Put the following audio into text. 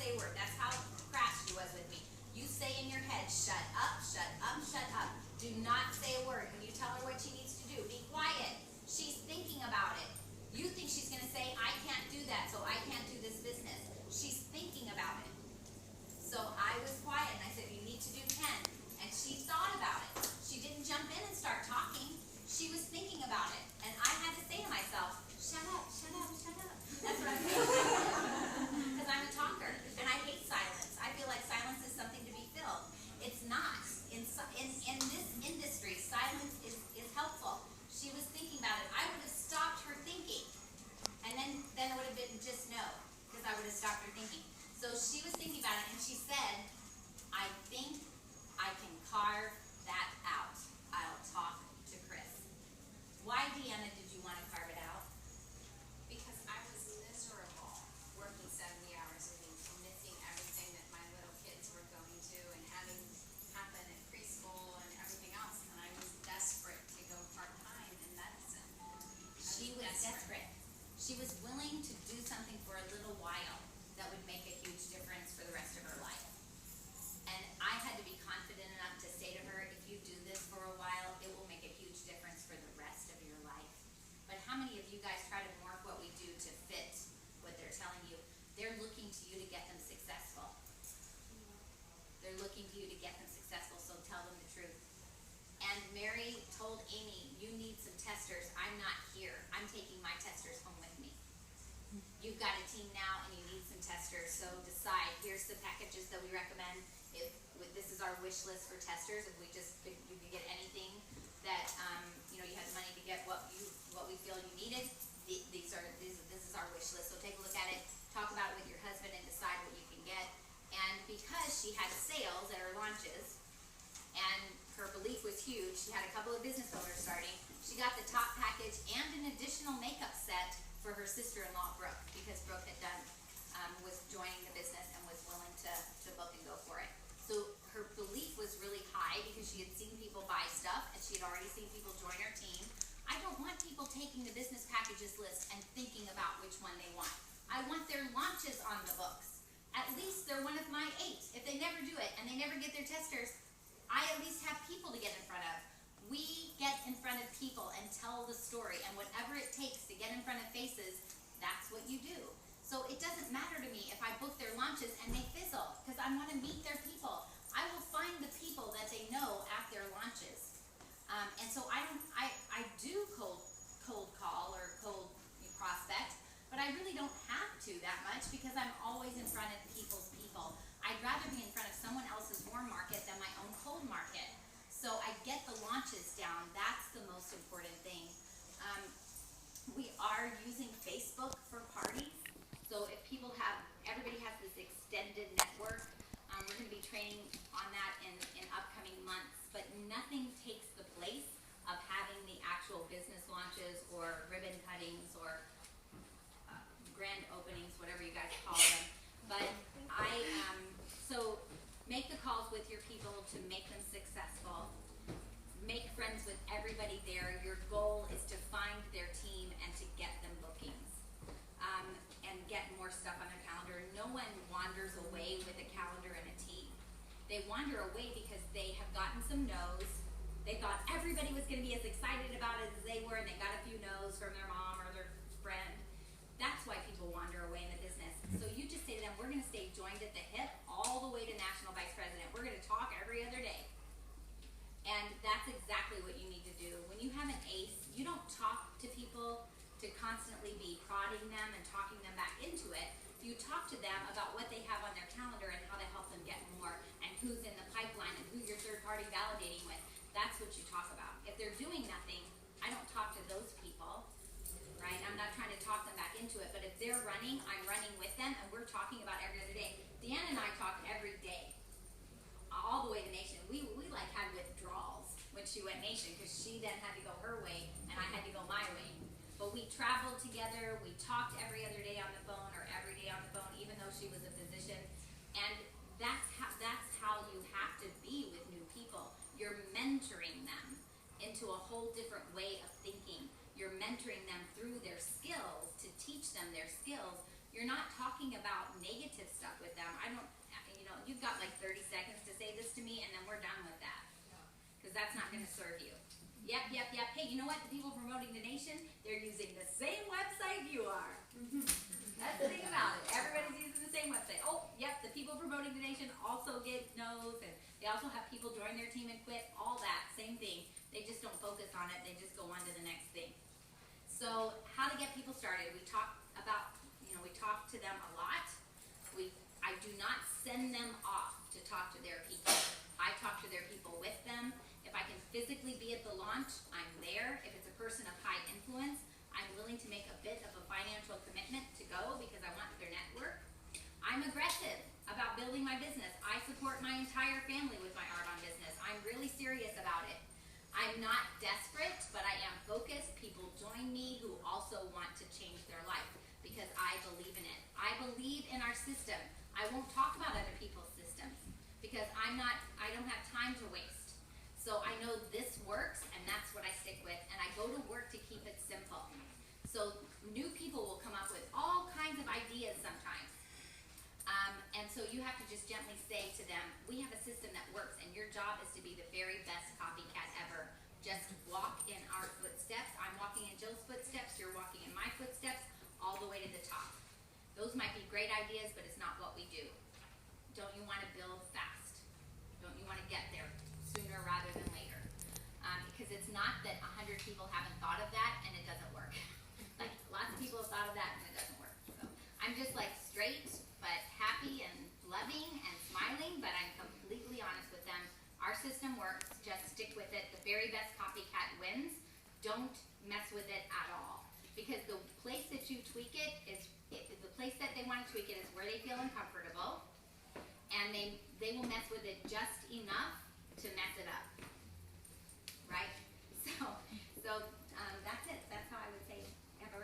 say a word. That's how crass she was with me. You say in your head, shut up, shut up, shut up. Do not say a word. When you tell her what she needs to do, be quiet. She's thinking about it. You think she's going to say, I can't do that, so I can't do this business. She's thinking about it. So I was quiet, and I said, you need to do 10. And she thought about it. She didn't jump in and start talking. She was thinking about it. And I had to say to myself, shut up, shut up, shut up. That's what I'm saying. Because I'm a talker, and I hate silence. I feel like silence is something to be filled. It's not. In this industry, silence is helpful. She was thinking about it. I would have stopped her thinking. And then it would have been just no, because I would have stopped her thinking. So she was thinking about it, and she said, I think I can carve that out. I'll talk to Chris. Why, Deanna, did you want to carve it out? Because I was miserable working 70 hours a week, missing everything that my little kids were going to and having happen at preschool and everything else. And I was desperate to go part-time in medicine. She was desperate. She was willing to do something for a little while that would make a huge difference for the rest of her life. And I had to be confident enough to say to her, if you do this for a while, it will make a huge difference for the rest of your life. But how many of you guys try to morph what we do to fit what they're telling you? They're looking to you to get them successful. They're looking to you to get them successful, so tell them the truth. And Mary told Amy, you need some testers. I'm not here. I'm taking my testers home with me. You've got a team now and you need some testers, so decide. Here's the packages that we recommend. This is our wish list for testers. If you could get anything that you had the money to get what we feel you needed. This is our wish list. So take a look at it, talk about it with your husband, and decide what you can get. And because she had sales at her launches, and her belief was huge, she had a couple of business owners starting. She got the top package and an additional makeup set for her sister-in-law, Brooke, because Brooke had was joining the business and was willing to book and go for it. So her belief was really high because she had seen people buy stuff and she had already seen people join her team. I don't want people taking the business packages list and thinking about which one they want. I want their launches on the books. At least they're one of my 8. If they never do it and they never get their testers, I at least have people to get in front of. We get in front of people and tell the story, and whatever it takes to get in front of faces, that's what you do. So it doesn't matter to me if I book their launches and they fizzle, because I want to meet their people. I will find the people that they know at their launches. And so I do cold call or cold prospect, but I really don't have to that much because I'm always in front of people's people. I'd rather be in front of someone else's warm market than my own cold market. So I get the launches down. That's the most important thing. We are using Facebook for parties. So if everybody has this extended network, we're going to be training on that in upcoming months. But nothing takes the place of having the actual business launches or ribbon cuttings or grand openings, whatever you guys call them. But so make the calls with your people to make them successful. Make friends with everybody there. Your goal is to find their team and to get them bookings and get more stuff on their calendar. No one wanders away with a calendar and a team. They wander away because they have gotten some no's. They thought everybody was going to be as excited about it as they were, and they got a few no's from their mom or their friend. That's why people wander away in the business. So you just say to them, we're going to stay joined at the hip all the way to National Vice President. We're going to talk every other day. And that's exactly what you need to do. When you have an ace, you don't talk to people to constantly be prodding them and talking them back into it. You talk to them about what they have on their calendar and how to help them get more and who's in the pipeline and who you're third-party validating with. That's what you talk about. If they're doing nothing, I don't talk to those people, right? I'm not trying to talk them back into it, but if they're running, I'm running with them, and we're talking about every other day. Deanna and I talk every day, all the way to Nation. We like had withdrawals when she went Nation because she then had to go her way and I had to go my way. But we traveled together, we talked every other day on the phone or every day on the phone, even though she was a physician. And that's how you have to be with new people. You're mentoring them into a whole different way of thinking. You're mentoring them through their skills to teach them their skills. You're not talking about negative stuff with them. I gonna serve you. Yep. Hey, you know what? The people promoting the nation, they're using the same website you are. That's the thing about it. Everybody's using the same website. Oh, yep, the people promoting the nation also get no's, and they also have people join their team and quit. All that, same thing. They just don't focus on it. They just go on to the next thing. So how to get people started. We talk about, we talk to them a lot. I do not send them off to talk to their people. I talk to their people with them. If I can physically be at the launch, I'm there. If it's a person of high influence, I'm willing to make a bit of a financial commitment to go because I want their network. I'm aggressive about building my business. I support my entire family with my Arbonne business. I'm really serious about it. I'm not desperate, but I am focused. People join me who also want to change their life because I believe in it. I believe in our system. I won't talk about other people's systems because I don't have time to waste. So I know this works, and that's what I stick with, and I go to work to keep it simple. So new people will come up with all kinds of ideas sometimes. And so you have to just gently say to them, we have a system that works, and your job is to be the very best copycat ever. Just walk in our footsteps. I'm walking in Jill's footsteps, you're walking in my footsteps, all the way to the top. Those might be great ideas, but it's not what we do. Don't you want to build fast? Don't you want to get there sooner rather than later? Because it's not that 100 people haven't thought of that and it doesn't work. Like, lots of people have thought of that and it doesn't work. So I'm just like straight, but happy and loving and smiling, but I'm completely honest with them. Our system works, just stick with it. The very best copycat wins. Don't mess with it at all. Because the place that you tweak it is, the place that they want to tweak it is where they feel uncomfortable, and they will mess with it just enough to mess it up.